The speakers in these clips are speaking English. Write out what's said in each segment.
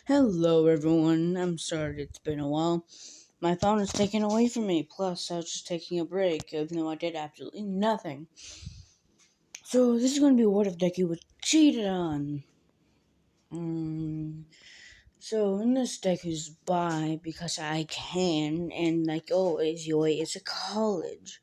Hello, everyone. I'm sorry it's been a while. My phone is taken away from me, plus, I was just taking a break, even though I did absolutely nothing. So, this is going to be what if Deku was cheated on. So, in this Deku's by because I can, and like always, Yoi is a college.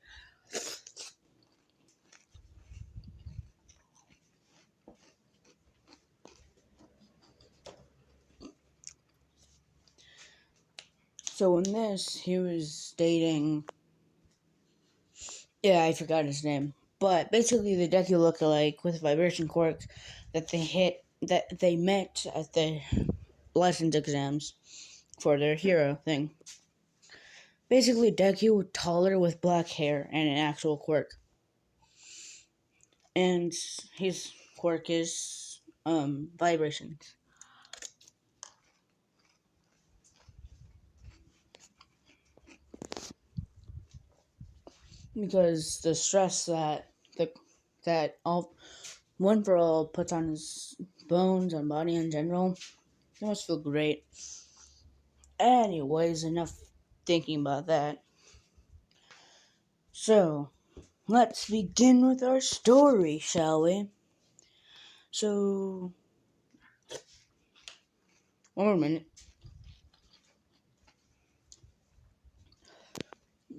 So, in this, he was dating. Yeah, I forgot his name. But basically, the Deku lookalike with vibration quirk that they met at the license exams for their hero thing. Basically, Deku taller with black hair and an actual quirk, and his quirk is vibrations. Because the stress that all one for all puts on his bones and body in general, it must feel great. Anyways, enough thinking about that. So, let's begin with our story, shall we? So, one more minute.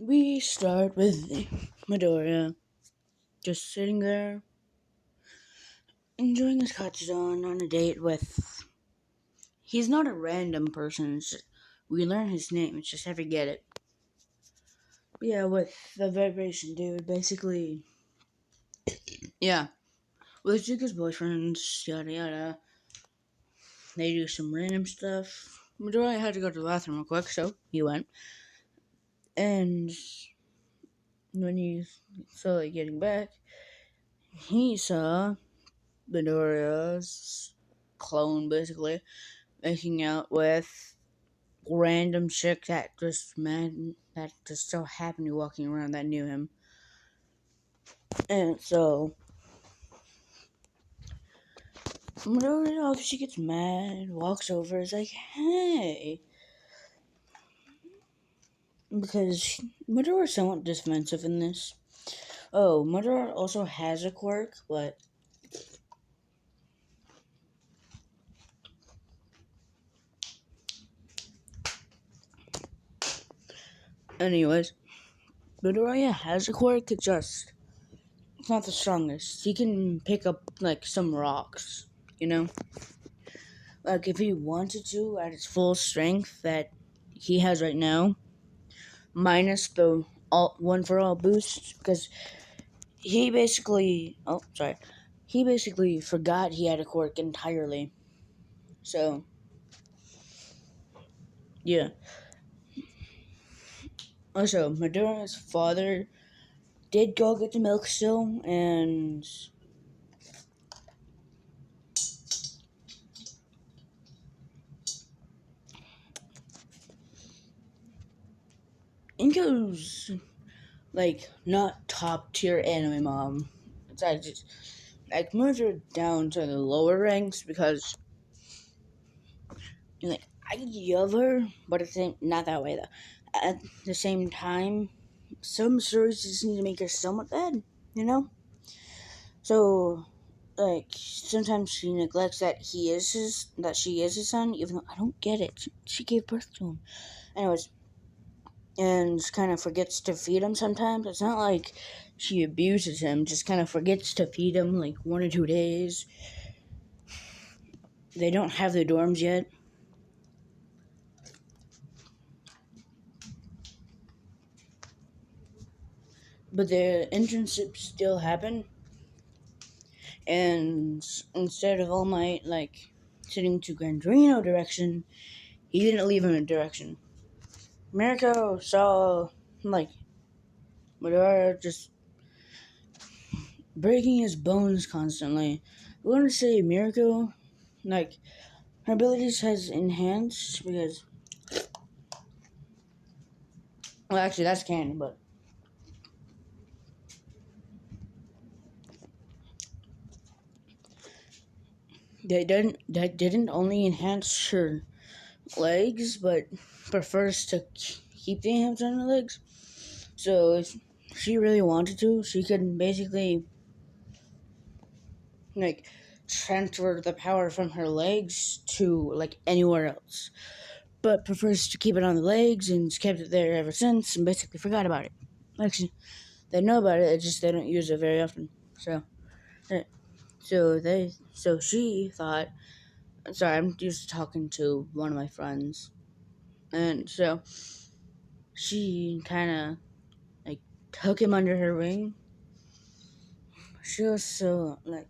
We start with Midoriya just sitting there, enjoying his Katsudon on a date with. He's not a random person. We learn his name. It's just I forget it. But yeah, with the vibration dude, basically. Yeah, with Zuko's boyfriends, yada yada. They do some random stuff. Midoriya had to go to the bathroom real quick, so he went. And when he's slowly getting back, he saw Midoriya's clone, basically, making out with random chick that just so happened to be walking around that knew him. And so Midoriya, she gets mad, walks over, is like, hey. Because Midoriya's somewhat defensive in this. Oh, Midoriya also has a quirk, but anyways, Midoriya has a quirk, it's not the strongest. He can pick up, like, some rocks, you know? Like, if he wanted to, at his full strength that he has right now, minus the one for all boost, because he basically forgot he had a quirk entirely. So, yeah. Also, Midoriya's father did go get the milk still, and Inko's like not top tier anime mom. It's like moved her down to the lower ranks because like I love her, but it's not that way though. At the same time, some stories just need to make her somewhat bad, you know. So like sometimes she neglects that she is his son, even though I don't get it. She gave birth to him, anyways, and kind of forgets to feed him sometimes. It's not like she abuses him, just kind of forgets to feed him like 1 or 2 days. They don't have the dorms yet. But the internships still happen. And instead of All Might, like, sitting to Gandrino direction, he didn't leave him a direction. Mirko saw, like, Madara just breaking his bones constantly. I want to say Mirko, like, her abilities has enhanced because, well, actually, that's canon, but that didn't only enhance her legs, but prefers to keep the hamster on her legs. So if she really wanted to, she could basically like transfer the power from her legs to like anywhere else. But prefers to keep it on the legs and kept it there ever since and basically forgot about it. Actually, they know about it, it's just they don't use it very often. So, so she thought. Sorry, I'm just talking to one of my friends, and so she kind of like took him under her wing. She was so like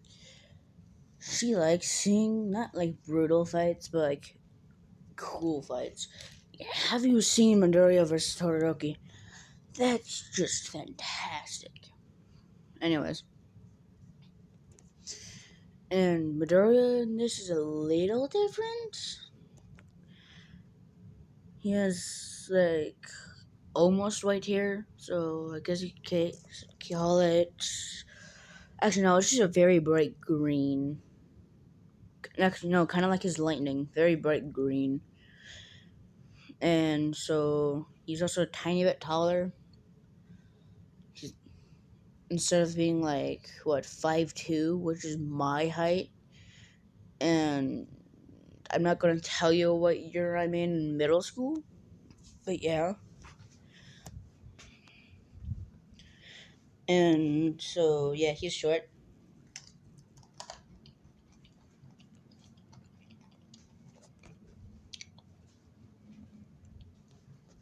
she likes seeing not like brutal fights, but like cool fights. Have you seen Midoriya versus Todoroki? That's just fantastic. Anyways, and Midoriya, this is a little different. He has like almost white hair, so I guess you could call it. Actually, no, it's just a very bright green. Actually, no, kind of like his lightning, very bright green. And so he's also a tiny bit taller. He's, instead of being like what 5'2", which is my height, and I'm not gonna tell you what year I'm in middle school, but yeah. And so yeah, he's short.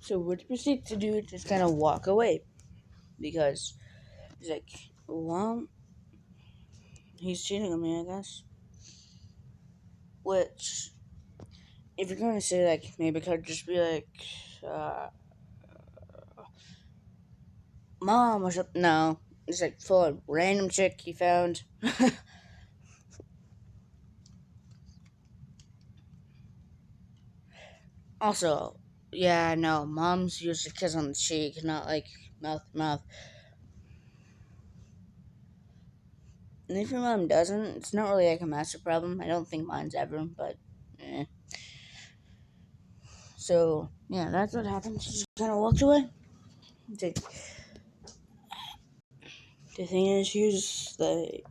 So what he proceeds to do is just kind of walk away because he's like, well, he's cheating on me, I guess. Which, if you're gonna say like, maybe could just be like, uh, mom or something. No, it's like full of random chick he found. Also, yeah, no, moms use a kiss on the cheek, not like mouth to mouth. And if your mom doesn't, it's not really like a massive problem. I don't think mine's ever, but eh. So yeah, that's what happened. She just kind of walked away. The thing is, she was like,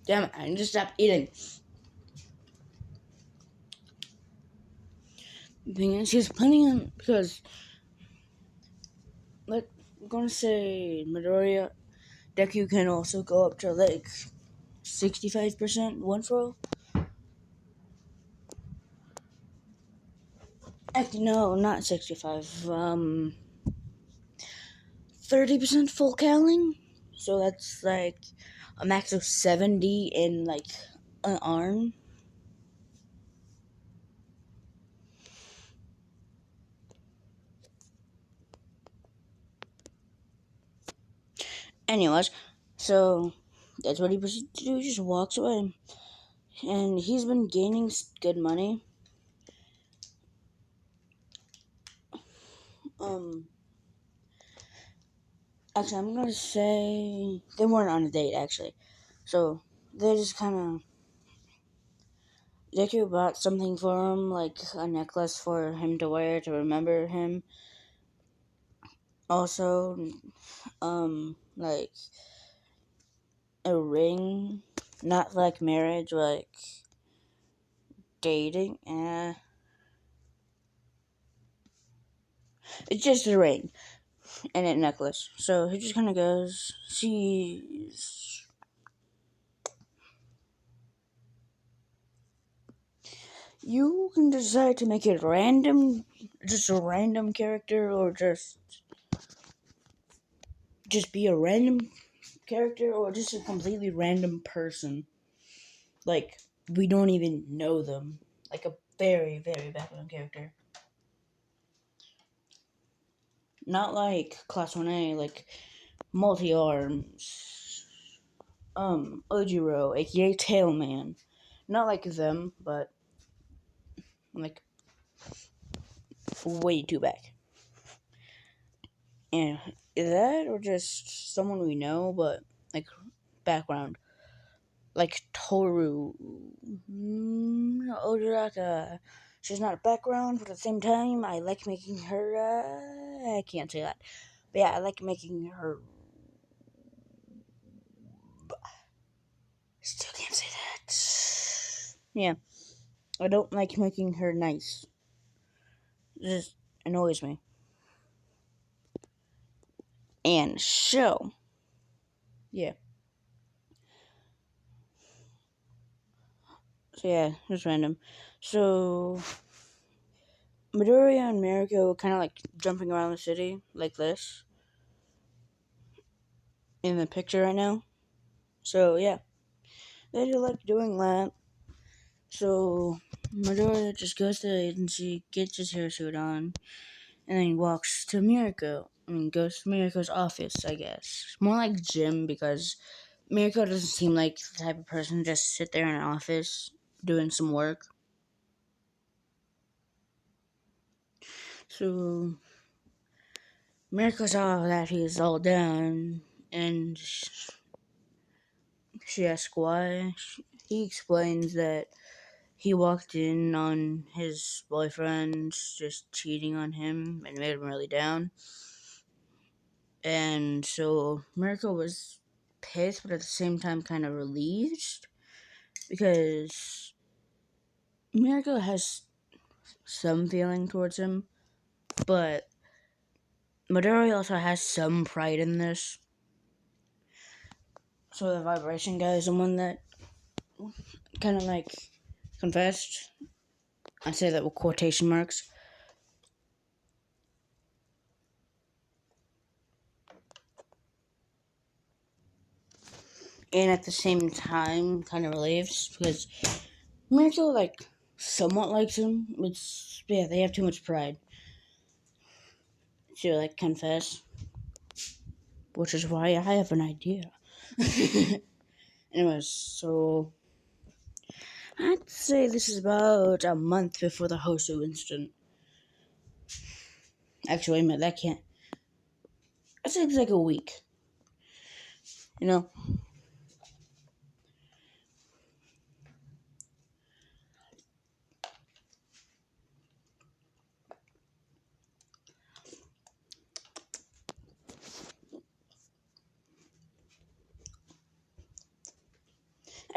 damn it, I just stopped eating. The thing is, she's planning on, because, like, I'm gonna say Midoriya, Deku can also go up to like 65% one for all. Actually, no, not 65. 30% full cowling. So that's like a max of 70 in like an arm. Anyways, so that's what he proceeds to do. He just walks away. And he's been gaining good money. Um, Actually, I'm gonna say they weren't on a date, actually. So they just kind of. Deku bought something for him, like a necklace for him to wear to remember him. Also, like a ring, not like marriage, like dating. It's just a ring and a necklace. So he just kind of goes. You can decide to make it random, just a random character, or just be a random character, or just a completely random person. Like we don't even know them. Like a very, very background character. Not like Class 1A, like Multi Arms, Ojiro, aka Tailman. Not like them, but like way too back. And is that or just someone we know, but like background? like Toru Odoraka. She's not a background, but at the same time, I like making her. I can't say that, but yeah, I like making her. Still can't say that. Yeah, I don't like making her nice. It just annoys me. And so, yeah. So yeah, just random. So Midoriya and Mariko kind of like jumping around the city like this in the picture right now. So yeah, they do like doing that. So Midoriya just goes to the agency, gets his hair suit on, and then he walks to Mirko. I mean, goes to Mirko's office, I guess. More like gym because Mirko doesn't seem like the type of person to just sit there in an office doing some work. So Mirko saw that he's all done, and she asks why. He explains that he walked in on his boyfriend just cheating on him and made him really down. And so Mirko was pissed, but at the same time kind of relieved because Mirko has some feeling towards him, but Midori also has some pride in this. So the vibration guy is the one that kind of like confessed. I say that with quotation marks. And at the same time, kind of relieved because Mirko like somewhat likes him. It's yeah, they have too much pride to like confess, which is why I have an idea. Anyways, so I'd say this is about a month before the Hosu incident. Actually, wait a minute, that can't. I'd say it's like a week. You know?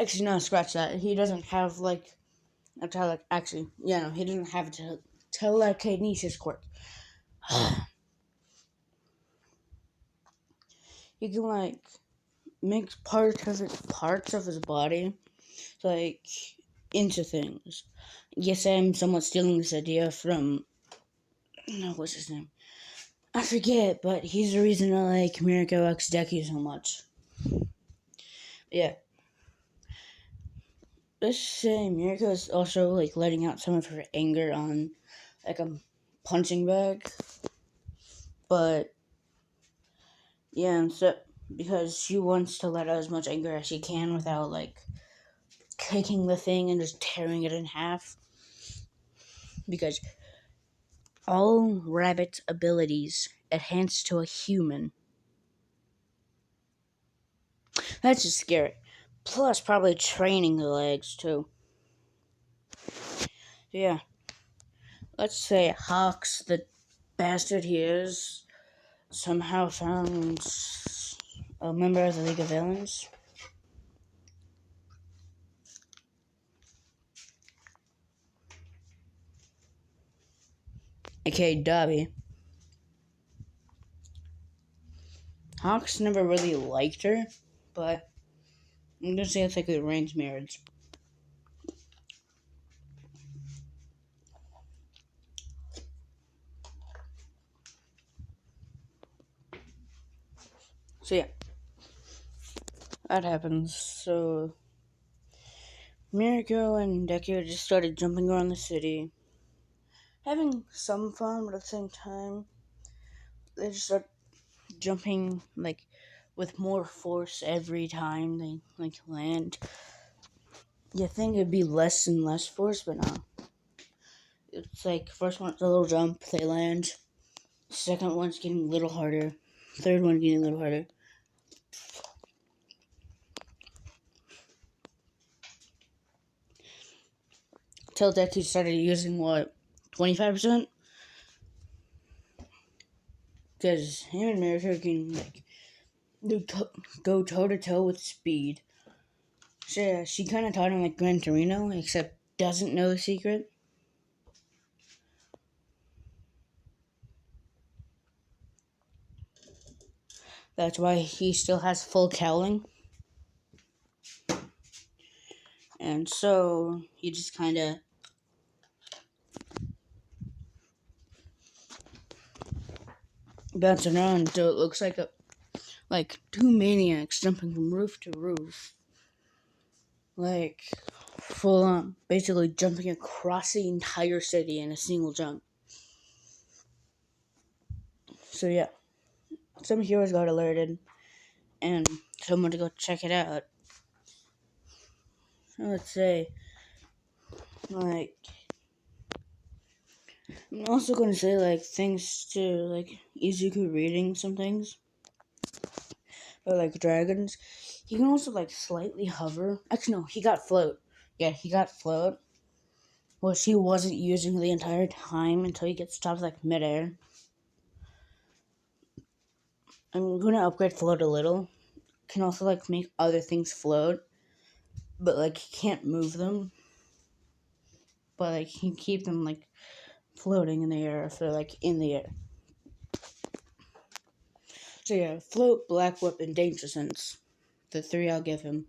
Actually, no, scratch that. He doesn't have like a actually, yeah, no, he doesn't have a telekinesis quirk. He can like make parts of his body like into things. Yes, I'm somewhat stealing this idea from no, what's his name? I forget, but he's the reason I like Mirko X Deku so much. Yeah. Let's say Mirko is also like letting out some of her anger on like a punching bag. But yeah, so because she wants to let out as much anger as she can without like taking the thing and just tearing it in half. Because all rabbit abilities enhance to a human. That's just scary. Plus, probably training the legs too. Yeah. Let's say Hawks, the bastard he is, somehow found a member of the League of Villains. AKA Dobby. Hawks never really liked her, but I'm gonna say it's like the arranged marriage. So yeah, that happens. So Mirko and Deku just started jumping around the city, having some fun, but at the same time, they just start jumping like with more force every time they like land. You think it'd be less and less force, but no. It's like first one's a little jump, they land. Second one's getting a little harder. Third one getting a little harder. till deku started using what 25%, because him and Naruto can like go toe to toe with speed. So yeah, she kind of taught him like Gran Torino, except doesn't know the secret. That's why he still has full cowling. And so he just kind of bouncing around until it looks like two maniacs jumping from roof to roof, like full on, basically jumping across the entire city in a single jump. So yeah, some heroes got alerted, and someone to go check it out. So let's say, like, I'm also going to say, like, thanks to, like, Izuku reading some things, or, like, dragons, he can also, like, slightly hover. Actually, no, he got float. Yeah, he got float, which he wasn't using the entire time until he gets stopped, like, midair. I'm going to upgrade float a little. Can also, like, make other things float, but, like, he can't move them. But, like, he can keep them, like, floating in the air if they're, like, in the air. So yeah, float, black whip, and danger sense. The three I'll give him.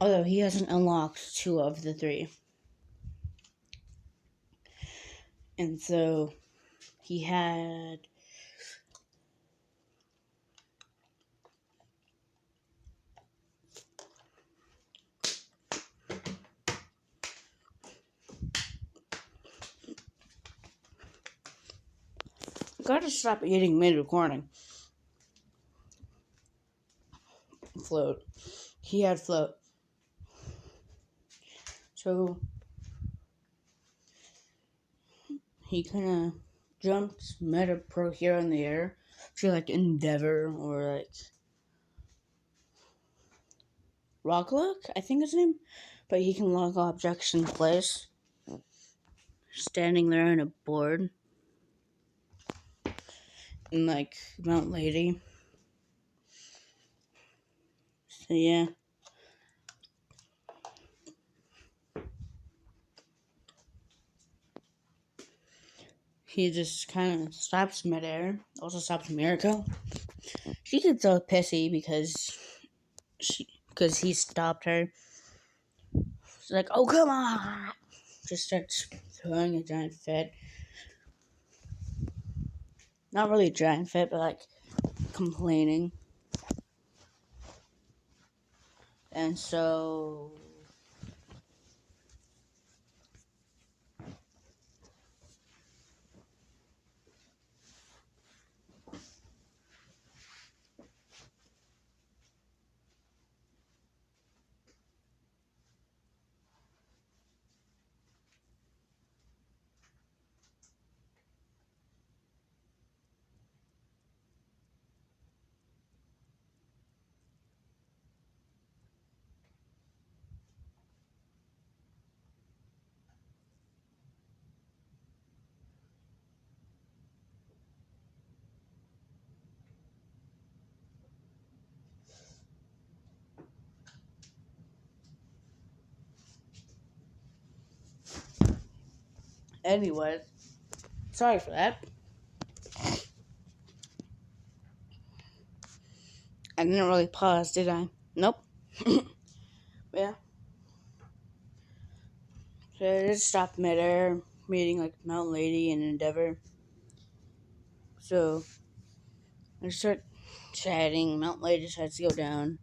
Although he hasn't unlocked two of the three. And so he had gotta stop eating mid-recording. Float. He had float. So he kinda jumped, met a pro hero in the air. So like Endeavor or like Rocklock, I think his name. But he can lock objects in place. Standing there on a board. And like Mount Lady. So yeah. He just kind of stops midair. Also stops Miracle. She gets so pissy because he stopped her. She's like, "Oh come on!" Just starts throwing a giant fit. Not really a giant fit, but like complaining. And so anyway, sorry for that. I didn't really pause, did I? Nope. Yeah. So I just stopped midair, meeting like Mount Lady and Endeavor. So I start chatting. Mount Lady decides to go down.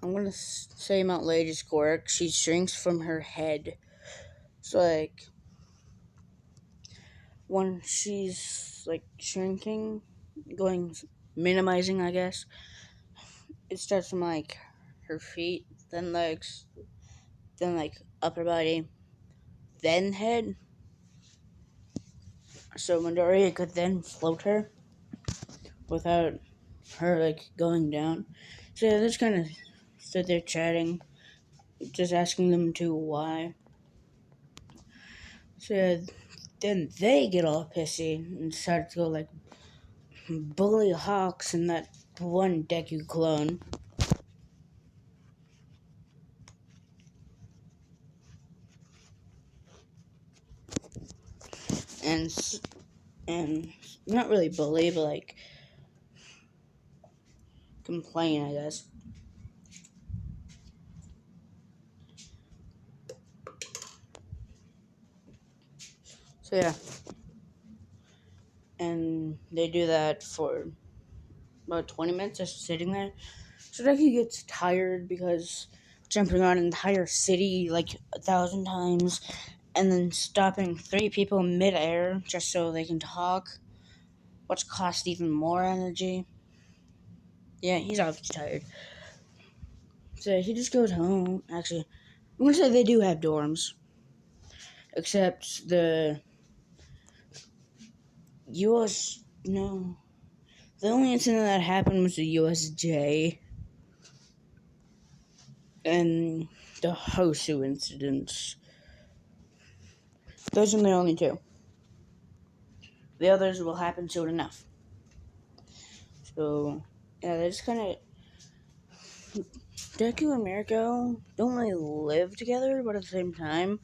I'm gonna say Mount Lady's quirk. She shrinks from her head. So like when she's like shrinking, going minimizing, I guess. It starts from like her feet, then legs, then like upper body, then head. So Midoriya could then float her without her like going down. So yeah, they just kind of stood there chatting. just asking them to why. So then they get all pissy and start to go like bully Hawks and that one Deku clone. And and not really bully, but like complain, I guess. So yeah, and they do that for about 20 minutes, just sitting there. So Deku gets tired because jumping around an entire city like 1,000 times, and then stopping 3 people midair just so they can talk, which costs even more energy. Yeah, he's obviously tired. So he just goes home. Actually, I'm gonna say they do have dorms, except the US. No, the only incident that happened was the USJ and the Hosu incidents. Those are the only two. The others will happen soon enough. So yeah, they just kind of Deku and Mirko don't really live together, but at the same time,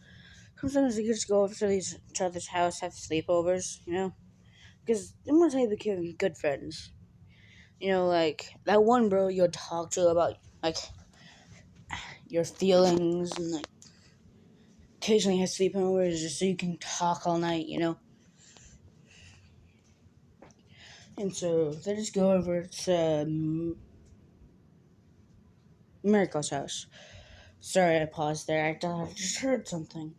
sometimes they just go over to each other's house, have sleepovers, you know? Because I'm gonna say they're good friends. You know, like that one bro you'll talk to about like your feelings and like occasionally have sleepovers just so you can talk all night, you know? And so they just go over to Mirko's house. Sorry, I paused there. I thought I just heard something.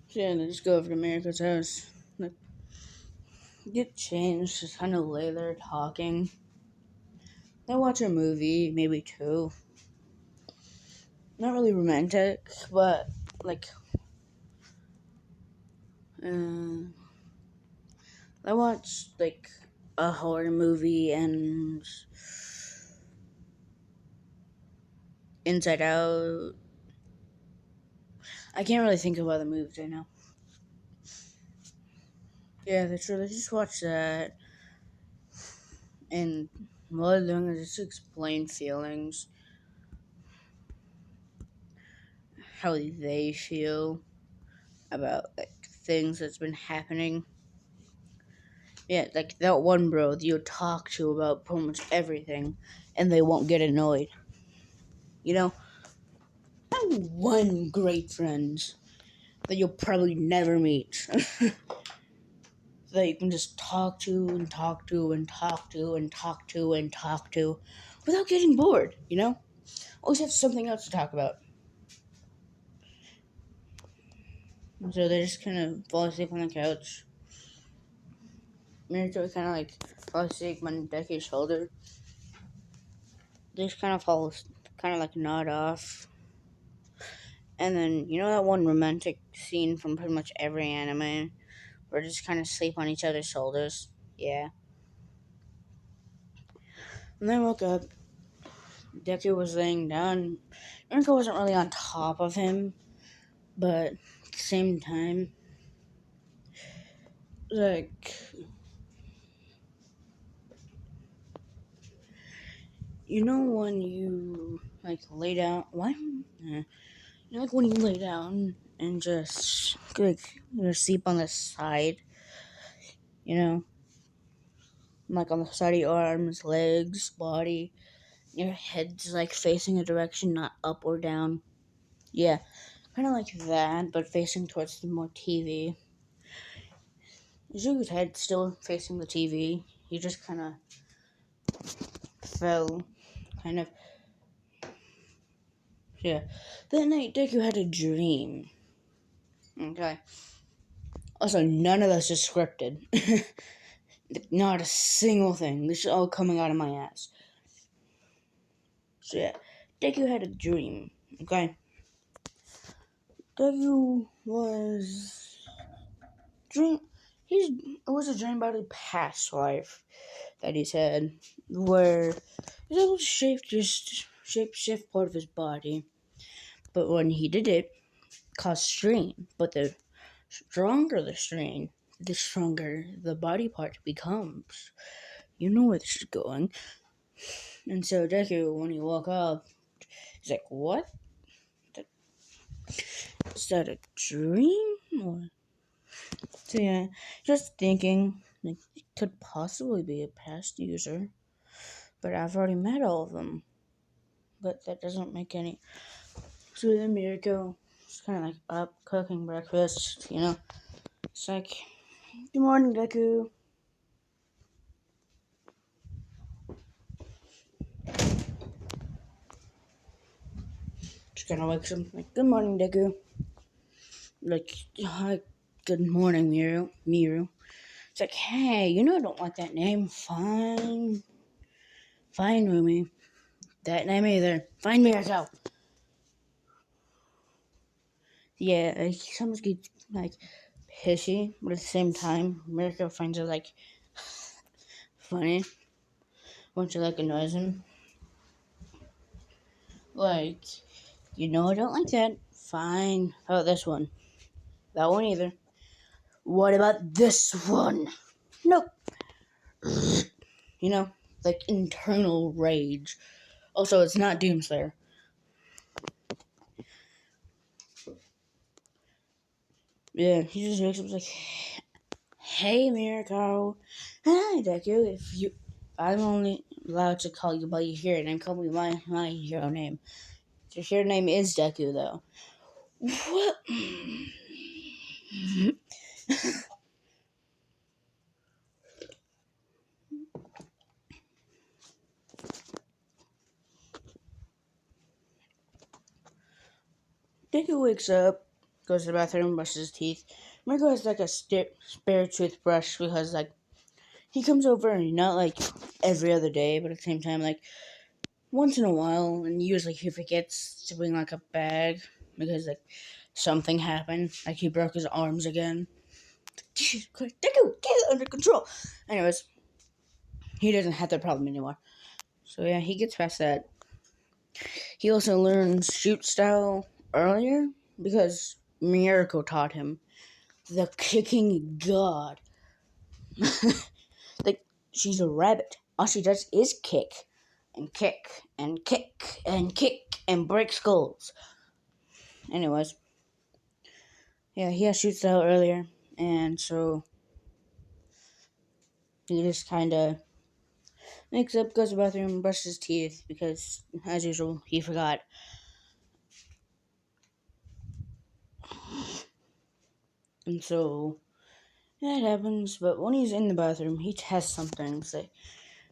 So yeah, they just go over to Mirko's house. Like, get changed, just kind of lay there talking. They watch a movie, maybe two. Not really romantic, but like, uh, I watched like a horror movie and Inside Out. I can't really think of other movies right now. Yeah, that's really just watch that, and what I'm doing is just explain feelings, how they feel about like things that's been happening. Yeah, like that one bro that you talk to about pretty much everything, and they won't get annoyed. You know, that one great friend that you'll probably never meet. That you can just talk to and talk to and talk to and talk to and talk to without getting bored, you know? Always have something else to talk about. And so they just kind of fall asleep on the couch. Miracle kind of like fall asleep on Decky's shoulder. They just kind of fall, kind of like nod off. And then, you know that one romantic scene from pretty much every anime where they just kind of sleep on each other's shoulders? Yeah. And then I woke up. Deku was laying down. Miracle wasn't really on top of him, but at the same time, like, you know when you, like, lay down, why, you know, like when you lay down and just, like, you sleep on the side, you know, like on the side of your arms, legs, body, your head's, like, facing a direction, not up or down. Yeah, kind of like that, but facing towards the more TV. Zu's head still facing the TV. He just kind of fell, kind of. Yeah. That night, Deku had a dream. Okay. Also, none of this is scripted. Not a single thing. This is all coming out of my ass. So yeah, Deku had a dream. Okay. Deku was dream. He's it was a dream about a past life that he's had, where he's able to shape shift part of his body. But when he did it, caused strain. But the stronger the strain, the stronger the body part becomes. You know where this is going. And so Deku, when he woke up, he's like, "What? Is that a dream?" Or so yeah, just thinking like it could possibly be a past user, but I've already met all of them. But that doesn't make any. So then Mirko is kind of like up cooking breakfast. It's like, "Good morning, Deku." She kind of wakes up like, "Good morning, Deku." Like, "Hi, good morning, Miru." It's like, "Hey, I don't like that name. Fine, fine, Rumi. That name either. Fine, Mirko." Yeah, like, sometimes gets like pissy, but at the same time, Mirko finds it like funny once it like annoys him. Like, I don't like that. Fine. How about this one? That one either. What about this one? Nope. You know, like internal rage. Also, it's not Doomslayer. Yeah, he just wakes up and is like, "Hey, Mirko. Hi, Deku. I'm only allowed to call you by your hero name. Call me my hero name. Your hero name is Deku, though." What? Deku wakes up, goes to the bathroom, brushes his teeth. Mirko has like a spare toothbrush because like he comes over and not like every other day, but at the same time like once in a while, and usually he forgets to bring like a bag because like something happened, like he broke his arms again. Deku, get it under control. Anyways, he doesn't have that problem anymore. So yeah, he gets past that. He also learns shoot style earlier because Miracle taught him. The kicking god. Like, she's a rabbit. All she does is kick. And kick. And kick. And kick. And break skulls. Anyways. Yeah, he has shoot style earlier. And so he just kind of wakes up, goes to the bathroom, brushes his teeth because, as usual, he forgot. And so that happens. But when he's in the bathroom, he tests something. Like,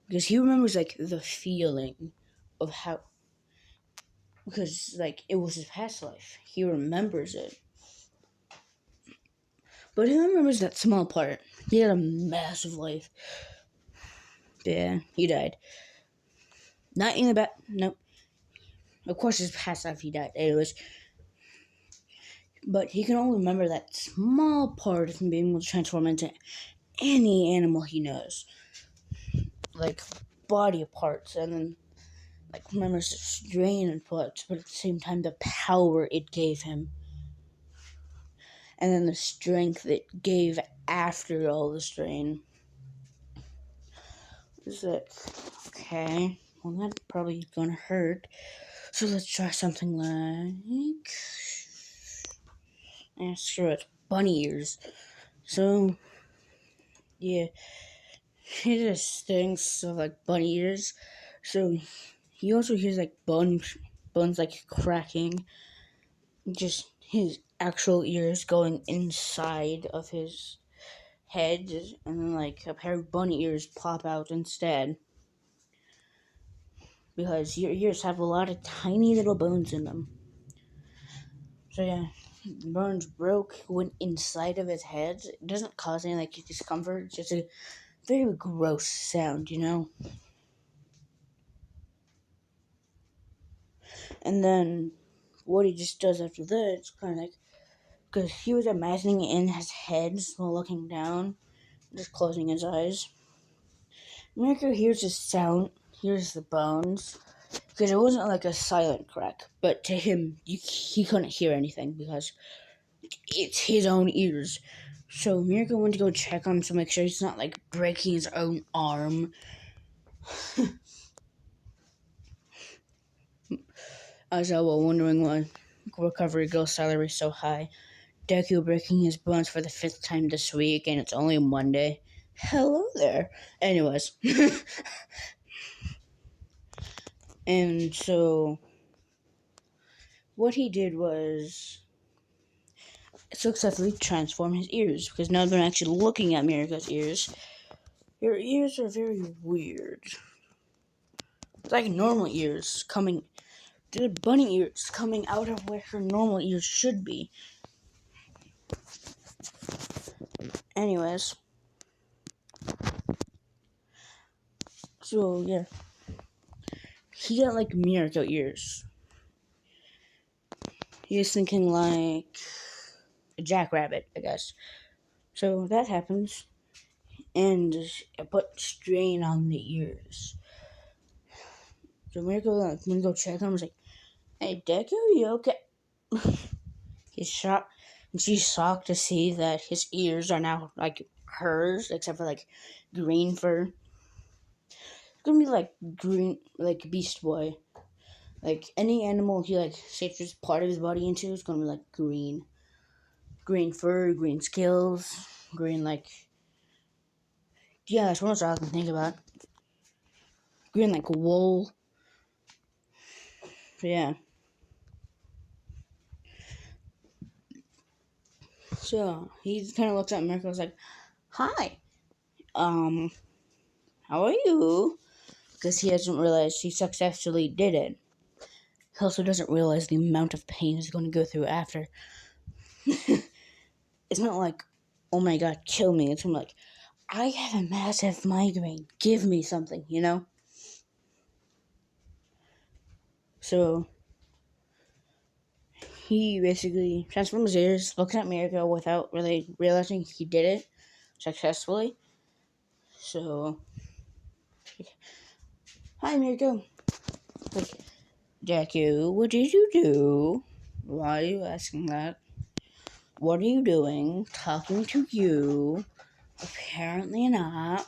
because he remembers like the feeling of how, because like it was his past life. He remembers it, but he remembers that small part. He had a massive life. Yeah, he died. Not in the back. No, of course his past life he died. Anyways, but he can only remember that small part of him being able to transform into any animal he knows, like body parts, and then like remembers the strain and parts, but at the same time the power it gave him. And then the strength it gave after all the strain. Is like, okay, well, that's probably gonna hurt. So let's try something like, screw it, bunny ears. So, yeah, he just thinks of like bunny ears. So he also hears like bones like cracking. Just his actual ears going inside of his head, and then like a pair of bunny ears pop out instead. Because your ears have a lot of tiny little bones in them. So yeah, the bones broke, went inside of his head. It doesn't cause any like discomfort. It's just a very gross sound. And then what he just does after that, it's kind of like, because he was imagining it in his head while looking down, just closing his eyes. Mirko hears the sound, hears the bones, because it wasn't like a silent crack, but to him, he couldn't hear anything because it's his own ears. So Mirko went to go check on him to make sure he's not like breaking his own arm. As I was wondering why Recovery Girl's salary is so high. Deku breaking his bones for the 5th time this week, and it's only Monday. Hello there. Anyways. And so, what he did was successfully transform his ears, because now they're actually looking at Mirko's ears. Your ears are very weird. It's like normal ears coming. They're bunny ears coming out of where her normal ears should be. Anyways. So, yeah. He got like Mirko ears. He was thinking like a jackrabbit, I guess. So that happens. And it put strain on the ears. So Mirko went to go check on him. Was like, "Hey, Deku, you okay?" He's shocked, and she's shocked to see that his ears are now like hers, except for like green fur. It's gonna be like green, like Beast Boy. Like any animal he like shapes part of his body into is gonna be like green, green fur, green scales, green like. Yeah, that's what I can think about. Green like wool. So, yeah. So he kind of looks at Mirko and is like, "Hi, how are you?" Because he hasn't realized he successfully did it. He also doesn't realize the amount of pain he's going to go through after. It's not like, "Oh my god, kill me." It's like, "I have a massive migraine. Give me something," you know? So he basically transforms his ears, looks at Mirko without really realizing he did it successfully. So, "Hi, Mirko." Like, "Deku, what did you do? Why are you asking that? What are you doing? Talking to you? Apparently not.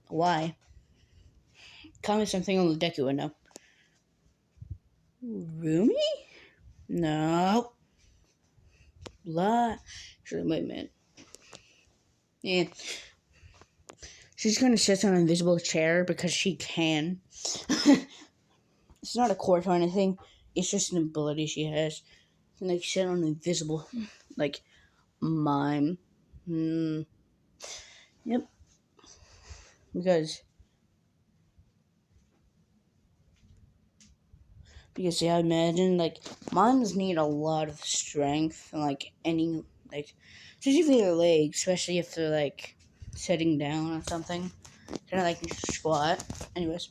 Why?" Comment something on the Deku window. Rumi? No. Blah. Actually, wait a minute. Yeah. She's gonna sit on an invisible chair because she can. It's not a quirk or anything. It's just an ability she has. She can like sit on an invisible, like, mime. Yep. Because yeah, I imagine like mimes need a lot of strength and like any like especially their legs, especially if they're like sitting down or something. Kind of like squat. Anyways.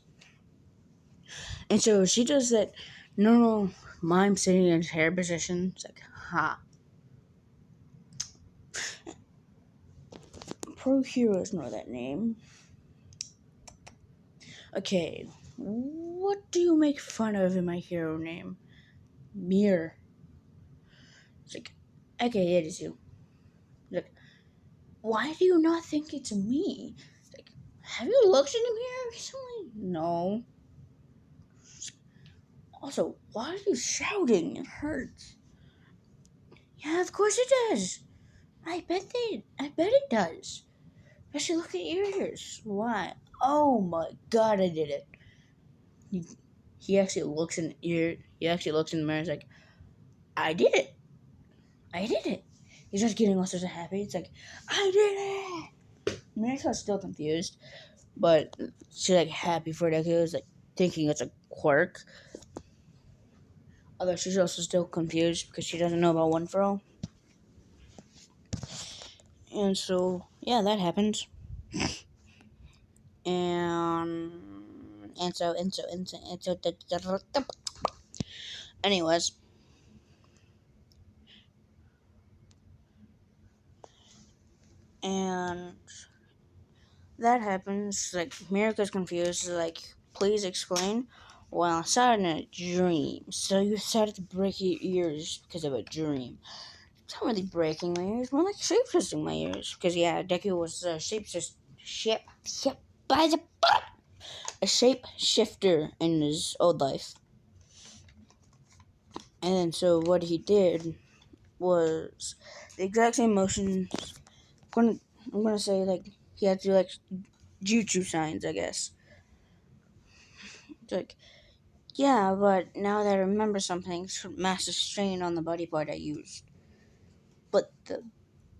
And so she does that normal mime sitting in chair position. It's like, ha. Pro heroes know that name. Okay, what do you make fun of in my hero name? Mirror. It's like, okay, it is you. It's like, why do you not think it's me? It's like, have you looked in the mirror recently? No. Also, why are you shouting? It hurts. Yeah, of course it does. I bet it does. Especially look at your ears. Why? Oh my god, I did it. He actually looks in the ear. He actually looks in the mirror. He's like, I did it. I did it. He's just getting all sorts of happy. It's like, I did it. Mirika's still confused, but she's like happy for it. It's like thinking it's a quirk. Although she's also still confused because she doesn't know about One For All. And so, yeah, that happens. And so, anyways. And that happens. Like, Mirka's confused. Like, please explain. Well, I saw it in a dream. So you decided to break your ears because of a dream. It's not really breaking my ears, more like shape-shifting my ears. Because, yeah, Deku was a by the butt! A shape-shifter in his old life. And then, so what he did was the exact same motions. I'm gonna say, like, he had to do, like, jutsu signs, I guess. It's like, yeah, but now that I remember something, it's massive strain on the body part I used. But the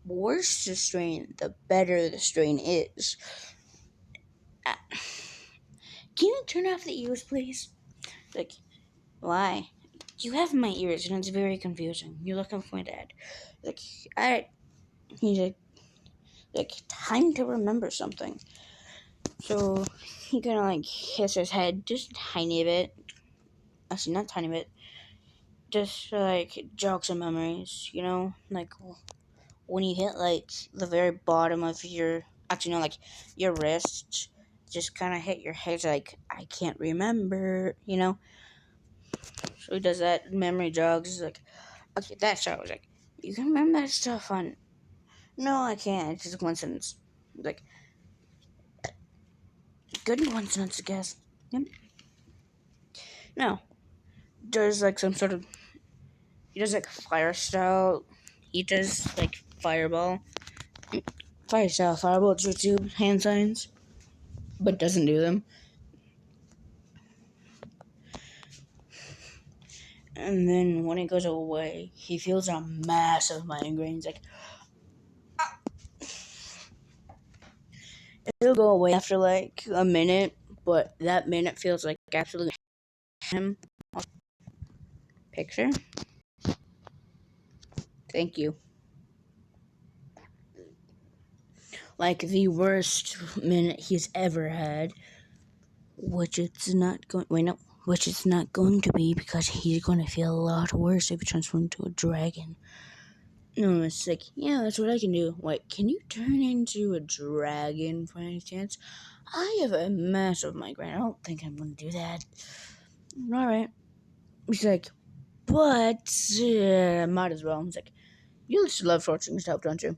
worse the strain, the better the strain is. Uh, can you turn off the ears, please? Like, why? You have my ears, and it's very confusing. You're looking for my dad. Like, he's like, time to remember something. So, he kind of, like, hits his head just a tiny bit. Actually, not tiny bit. Just, like, jog some memories, you know? Like, when you hit, like, the very bottom of your, actually, no, like, your wrist, just kind of hit your head, like, I can't remember, you know? So he does that, memory jogs, like, okay, that's how I was like, you can remember that stuff on, no, I can't, it's just a coincidence. Like, good coincidence, I guess. Yep. No, there's, like, some sort of, he does, like, fire style, he does, like, fireball, fireball, jutsu, hand signs, but doesn't do them. And then when it goes away, he feels a massive migraine. He's like, ah! It'll go away after like a minute, but that minute feels like absolutely him. Picture. Thank you. Like the worst minute he's ever had, which it's not going. Wait, no. Which it's not going to be because he's going to feel a lot worse if he transforms into a dragon. No, it's like, yeah, that's what I can do. Wait, can you turn into a dragon by any chance? I have a massive migraine. I don't think I'm going to do that. Alright. He's like, but, might as well. He's like, you just love torturing yourself, don't you?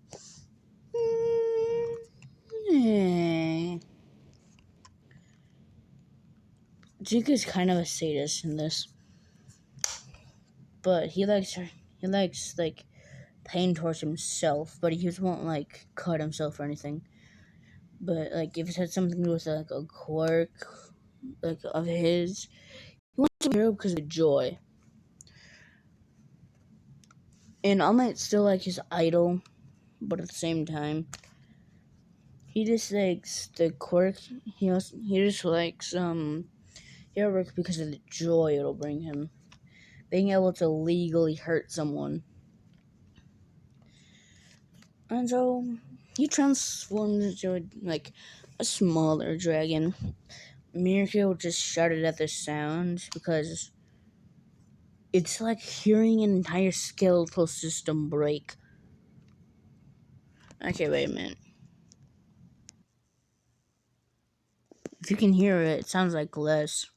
Jake is kind of a sadist in this. But he likes, like, pain towards himself, but he just won't, like, cut himself or anything. But, like, if it had something to do with, like, a quirk, like, of his, he wants to be a hero because of joy. And All Might's still, like, his idol, but at the same time, he just likes the quirk. He just likes, hero work because of the joy it'll bring him. Being able to legally hurt someone. And so, he transforms into, like, a smaller dragon. Mirko just shouted at the sound because it's like hearing an entire skeletal system break. Okay, wait a minute. If you can hear it, it sounds like less.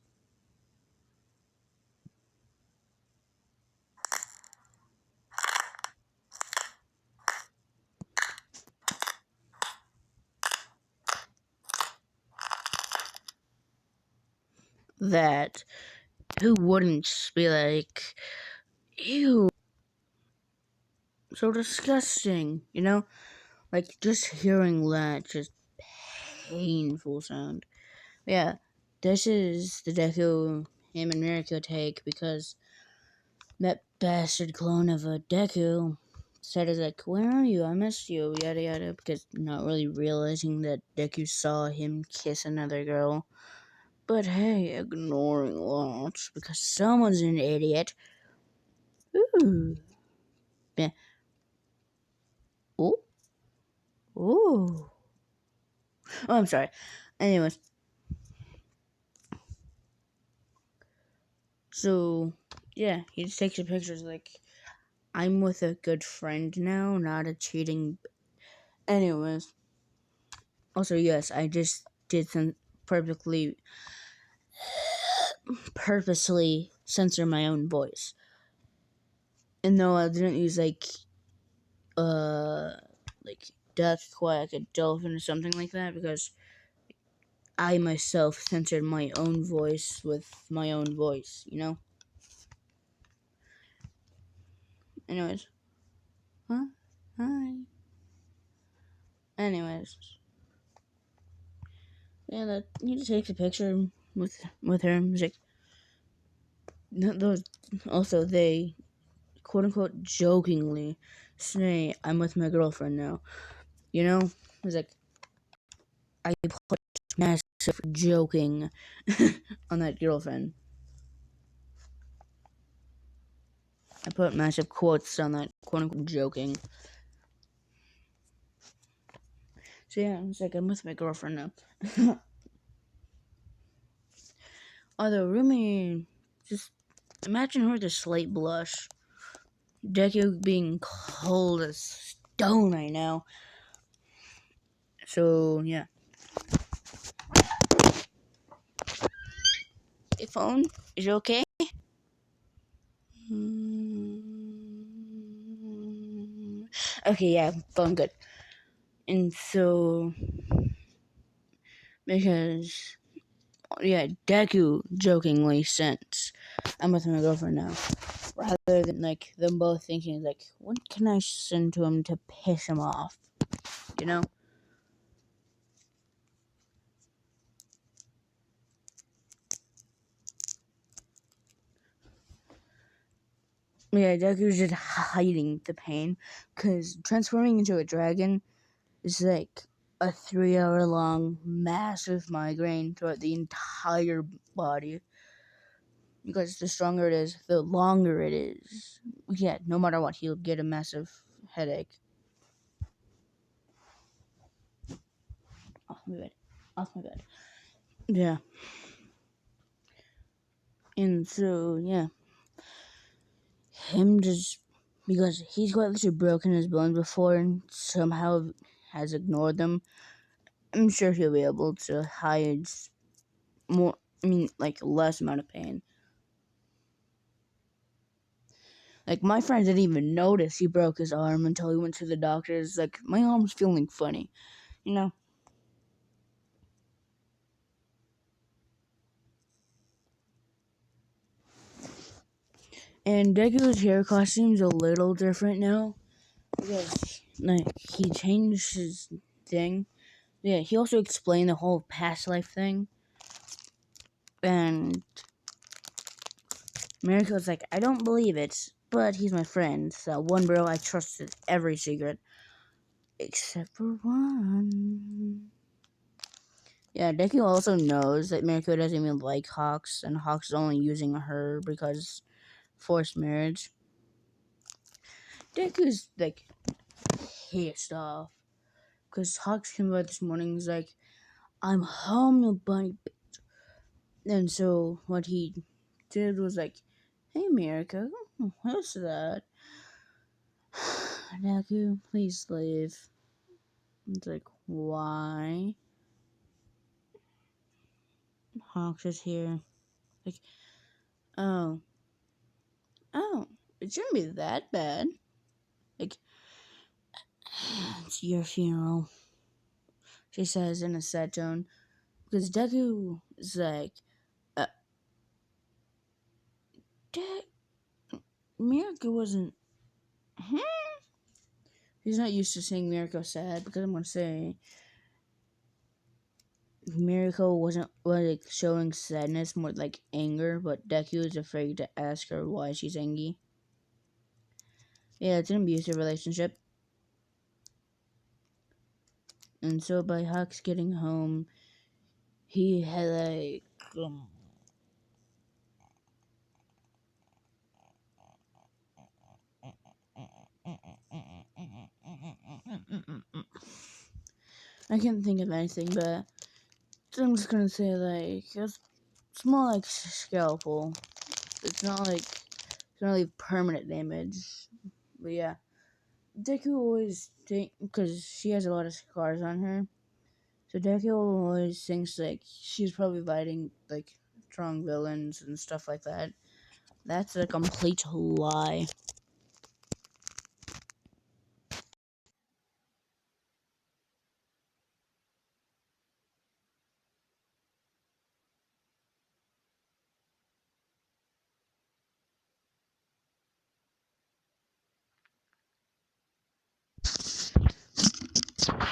That, who wouldn't be like, ew, so disgusting, you know? Like, just hearing that, just painful sound. Yeah, this is the Deku him and Mirko take because that bastard clone of a Deku said, "Is like, where are you? I missed you, yada yada," because not really realizing that Deku saw him kiss another girl. But hey, ignoring that because someone's an idiot. Ooh. Yeah. Ooh. Ooh. Oh, I'm sorry. Anyways. So, yeah, he just takes the pictures like, I'm with a good friend now, not a cheating Anyways, also yes, I just did some perfectly purposely censor my own voice. And no, I didn't use uh like death quack, a dolphin or something like that, because I myself censored my own voice with my own voice, you know? Anyways. Huh? Hi. Anyways. Yeah, that you just take a picture with her. It's like, those, also, they quote unquote jokingly say, I'm with my girlfriend now. You know? It's like, I put massive joking on that girlfriend. I put massive quotes on that quote unquote joking. So yeah, it's like, I'm with my girlfriend now. Although, really, just imagine her with a slight blush. Deku being cold as stone right now. So, yeah. Hey, phone, is it okay? Okay, yeah, phone good. And so, because, yeah, Deku jokingly sent, I'm with my girlfriend now. Rather than, like, them both thinking, like, what can I send to him to piss him off? You know? Yeah, Deku's just hiding the pain, because transforming into a dragon is like a 3-hour long massive migraine throughout the entire body. Because the stronger it is, the longer it is. Yeah, no matter what, he'll get a massive headache. Off my bed. Off my bed. Yeah. And so, yeah. Him just, because he's quite literally broken his bones before and somehow has ignored them, I'm sure he'll be able to hide more, like, less amount of pain. Like, my friend didn't even notice he broke his arm until he went to the doctor's. Like, my arm's feeling funny, you know? And Deku's hair costume's a little different now, because, like, he changed his thing. Yeah, he also explained the whole past life thing. And Miriko's like, I don't believe it, but he's my friend. So one bro I trusted every secret. Except for one. Yeah, Deku also knows that Miriko doesn't even like Hawks, and Hawks is only using her because forced marriage. Deku's, like, pissed off. Because Hawks came by this morning, he's like, I'm home, you bunny bitch. And so what he did was like, hey, Miriko, what's that? Deku, please leave. It's like, why? Hawks is here. Like, oh, it shouldn't be that bad. Like, it's your funeral, she says in a sad tone. Because Deku is like, uh, Mirko wasn't. He's not used to seeing Mirko sad, because I'm going to say Mirko wasn't like showing sadness, more like anger, but Deku is afraid to ask her why she's angry. Yeah, it's an abusive relationship. And so by Hawks getting home, he had like I can't think of anything, but I'm just gonna say like it's more like scalpel. It's not like permanent damage. But yeah. Deku always think because she has a lot of scars on her. So Deku always thinks like she's probably fighting like strong villains and stuff like that. That's a complete lie.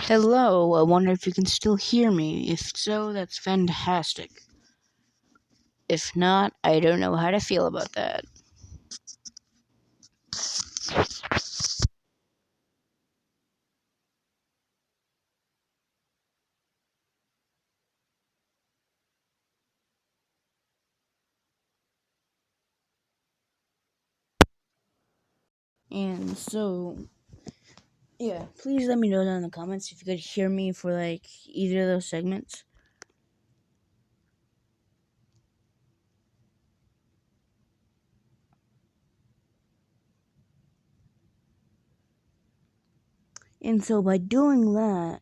Hello, I wonder if you can still hear me. If so, that's fantastic. If not, I don't know how to feel about that. And so, yeah, please let me know down in the comments if you could hear me for like either of those segments. And so by doing that,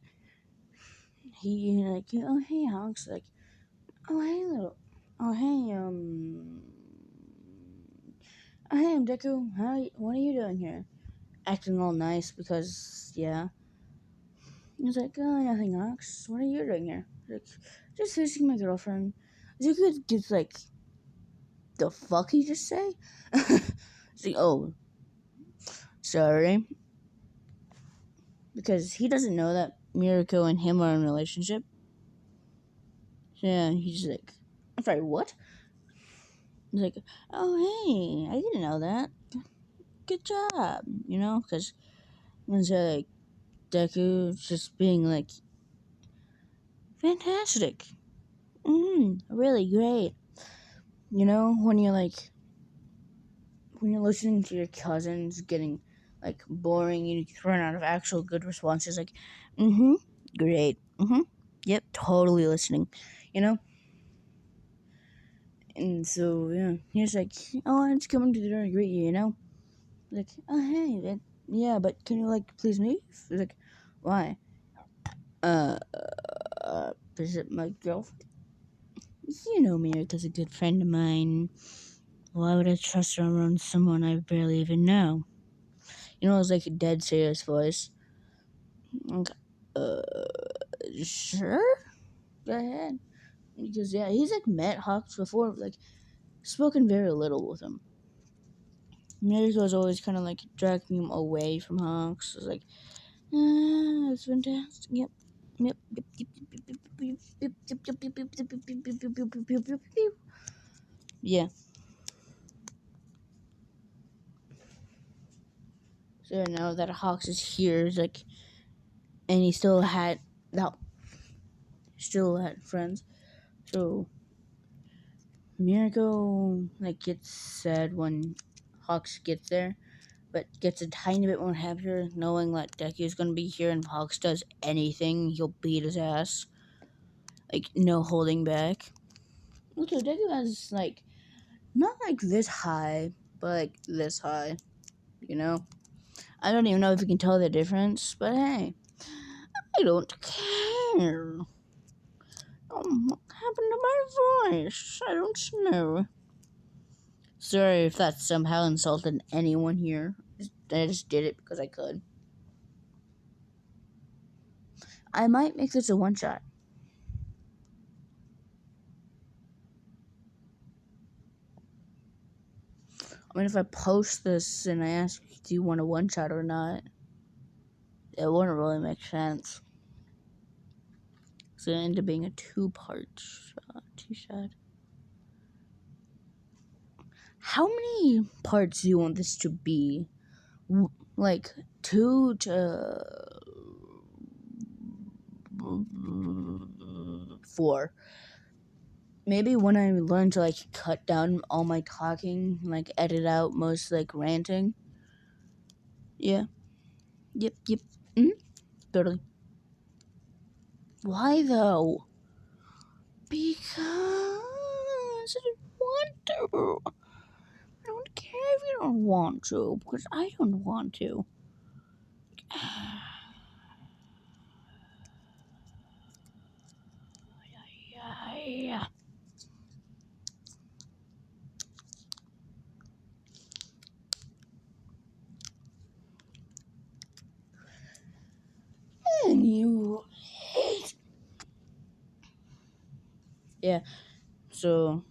he like, oh hey Alex, like, oh hey little, oh hey oh hey I'm Deku. What are you doing here? Acting all nice because yeah. He's like, oh nothing Alex. What are you doing here? Like, just visiting my girlfriend. Deku gets like, the fuck he just say? It's like, oh, sorry, because he doesn't know that Mirako and him are in a relationship. Yeah, he's like, I'm sorry, what? He's like, oh hey, I didn't know that. Good job, because like Deku just being like fantastic, really great. When you're like when you're listening to your cousins getting like boring, you run out of actual good responses. Like, great, yep, totally listening, you know. And so yeah, he's like, oh, I'm just coming to the door to greet you, Like, oh hey, yeah, but can you like please move? He's like, why? Uh, visit my girlfriend. You know Mira's a good friend of mine. Why would I trust her around someone I barely even know? It was like a dead serious voice. Like, sure? Go ahead. Because, yeah, he's like met Hawks before, like, spoken very little with him. Miriko's always kind of like dragging him away from Hawks. It's like, it's fantastic. Yep. Yep. Yeah. So now that Hawks is here, it's like, and he still had friends. So Mirko like gets sad when Hawks gets there, but gets a tiny bit more happier knowing that Deku is gonna be here, and if Hawks does anything, he'll beat his ass. Like no holding back. Also, Deku has like not like this high, but like this high. You know, I don't even know if you can tell the difference, but hey, I don't care. What happened to my voice? I don't know. Sorry if that somehow insulted anyone here. I just did it because I could. I might make this a one shot. I mean, if I post this and I ask, do you want a one shot or not, it wouldn't really make sense. So it ended up being a two-part shot. Two shot. How many parts do you want this to be? Like 2 to 4. Maybe when I learn to like cut down all my talking, like edit out most like ranting. Yeah. Yep. Yep. Totally. Why though? Because I didn't want to. I don't care if you don't want to, because I don't want to. Yeah. Anyway. Yeah, so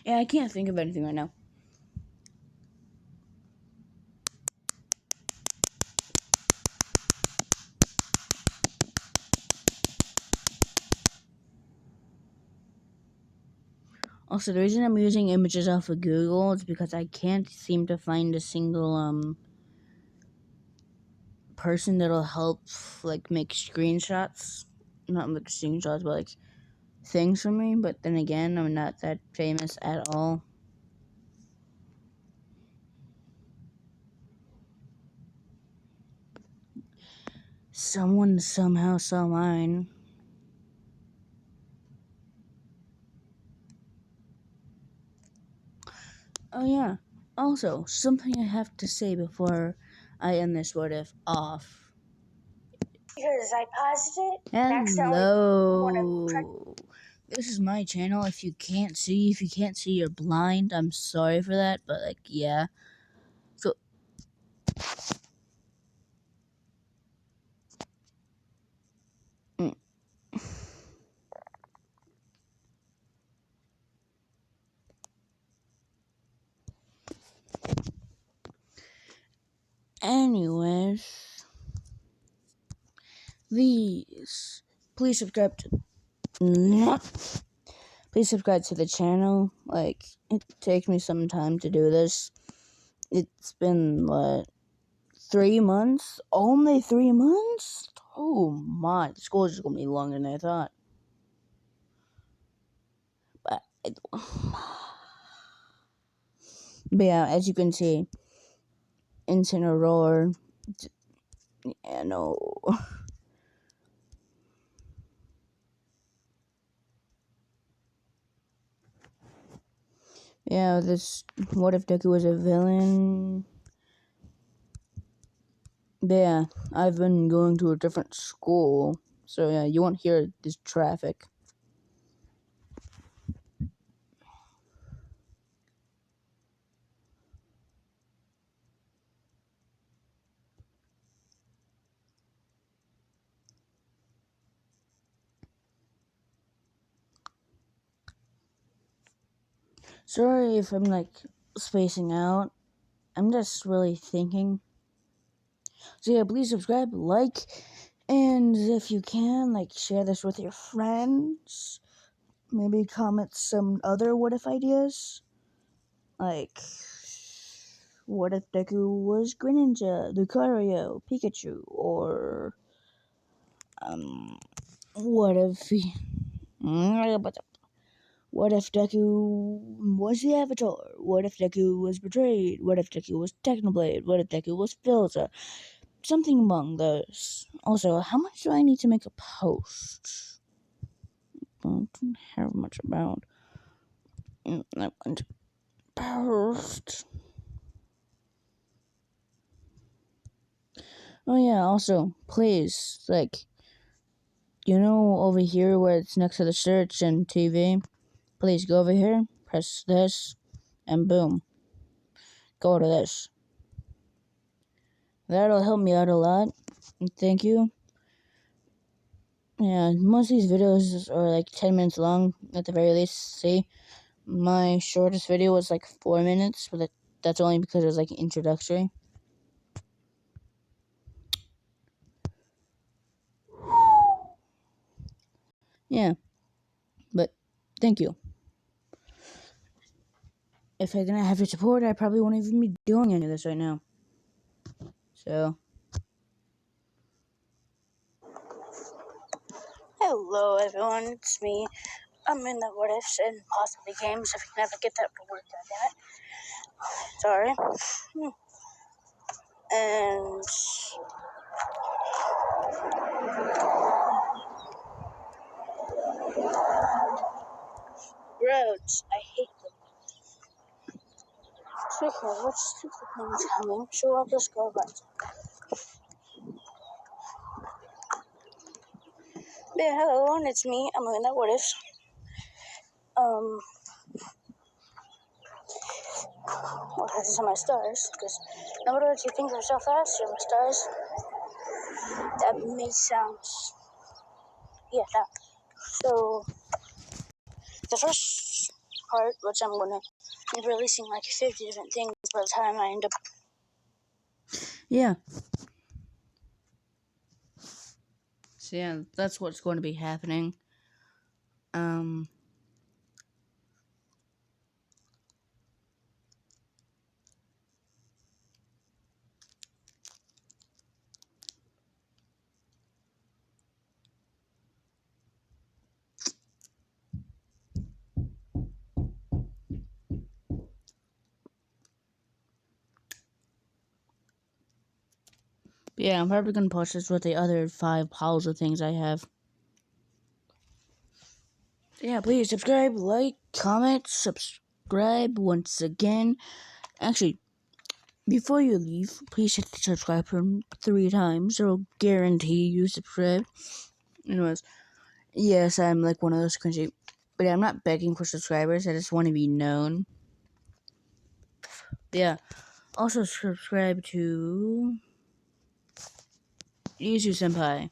yeah, I can't think of anything right now. Also, the reason I'm using images off of Google is because I can't seem to find a single person that'll help like make screenshots. Not like screenshots, but like things for me. But then again, I'm not that famous at all. Someone somehow saw mine. Oh yeah. Also, something I have to say before I end this what if off. Because I paused it. Hello. This is my channel. If you can't see, you're blind. I'm sorry for that, but like, yeah. So, mm. Anyways, please subscribe to. Please subscribe to the channel. Like, it takes me some time to do this. It's been what, 3 months? Only 3 months? Oh my, the school is gonna be longer than I thought. But yeah, as you can see, Instant Roar. Yeah, no. Yeah, this. What if Deku was a villain? Yeah, I've been going to a different school, so yeah, you won't hear this traffic. Sorry if I'm like spacing out. I'm just really thinking. So yeah, please subscribe, like, and if you can, like, share this with your friends. Maybe comment some other what if ideas. Like, what if Deku was Greninja, Lucario, Pikachu, or what if he, what if Deku was the Avatar? What if Deku was betrayed? What if Deku was Technoblade? What if Deku was Filter? Something among those. Also, how much do I need to make a post? I don't have much about. I want to post. Oh yeah, also, please, like, you know over here where it's next to the search and TV? Please go over here, press this, and boom. Go to this. That'll help me out a lot. Thank you. Yeah, most of these videos are like 10 minutes long at the very least. See, my shortest video was like 4 minutes, but that's only because it was like introductory. Yeah, but thank you. If I didn't have your support, I probably wouldn't even be doing any of this right now. So, hello everyone, it's me. I'm in the what ifs and possibly games if you can ever get that to work, goddammit. Sorry. And roads, I hate them. speaking of which, stupid thing's coming, so I'll just go right. Yeah, hello everyone, it's me, Amelina. What if? Well, these are my stars, because no matter what you think of so fast, you're my stars. That may sound, yeah, that. So, the first part, which I'm gonna be releasing like 50 different things by the time I end up. Yeah. So yeah, that's what's going to be happening. Yeah, I'm probably gonna post this with the other 5 piles of things I have. Yeah, please subscribe, like, comment, subscribe once again. Actually, before you leave, please hit the subscribe button 3 times, or I'll guarantee you subscribe. Anyways, yes, I'm like one of those cringy. But yeah, I'm not begging for subscribers, I just want to be known. Yeah, also subscribe to Yuzu Senpai.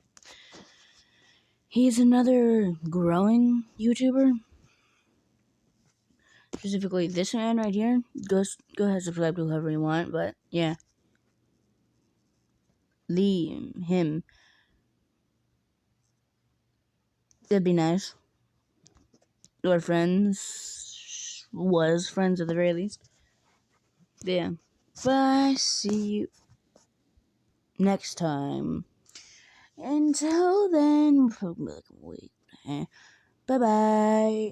He's another growing YouTuber. Specifically, this man right here. Go ahead, subscribe to whoever you want, but yeah. Him. That'd be nice. Or friends. Was friends at the very least. Yeah. Bye. See you next time. Until then, wait. Bye bye.